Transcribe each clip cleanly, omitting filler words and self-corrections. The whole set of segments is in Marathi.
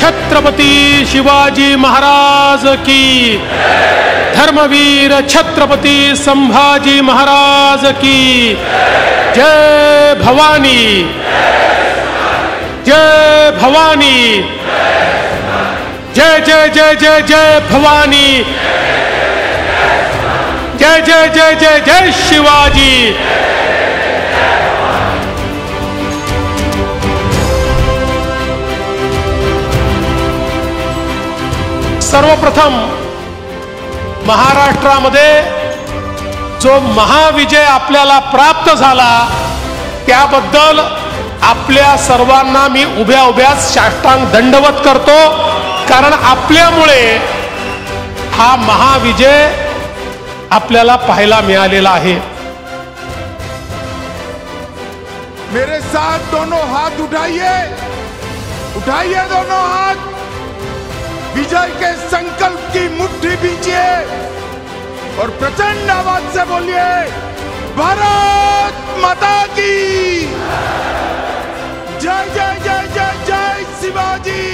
छत्रपती शिवाजी महाराज की, धर्मवीर छत्रपती संभाजी महाराज की। जय भवानी, जय भवानी, जय जय जय जय जय भवानी, जय जय जय जय जय शिवाजी। सर्वप्रथम महाराष्ट्रामध्ये जो महाविजय आपल्याला प्राप्त झाला त्याबद्दल आपल्या सर्वांना मी उभ्या उभ्या साष्टांग दंडवत करतो, कारण आपल्यामुळे हा महाविजय आपल्याला पाहायला मिळालेला आहे। मेरे साथ दोनों हाथ उठाइए, उठाइए दोनों हाथ, विजय के संकल्प की मुट्ठी बींचिए और प्रचंड आवाज से बोलिए भारत माता की जय जय जय जय जय शिवाजी,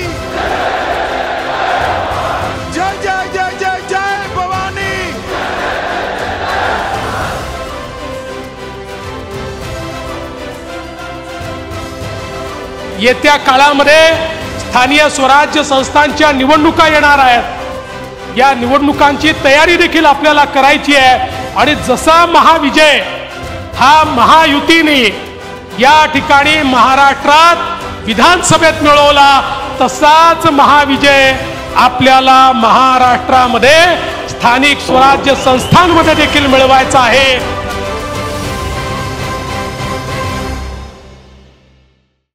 जय जय जय जय जय भवानी। येत्या काळामध्ये स्थानीय स्वराज्य संस्थांच्या निवडणुका येणार आहेत। या निवडणुकांची तयारी देखील आपल्याला करायची आहे आणि जसा महाविजय हा महायुतीने या ठिकाणी महाराष्ट्रात विधानसभेत मिळवला तसाच महाविजय आपल्याला महाराष्ट्रामध्ये स्थानिक स्वराज्य संस्थांमध्ये देखील मिळवायचा आहे।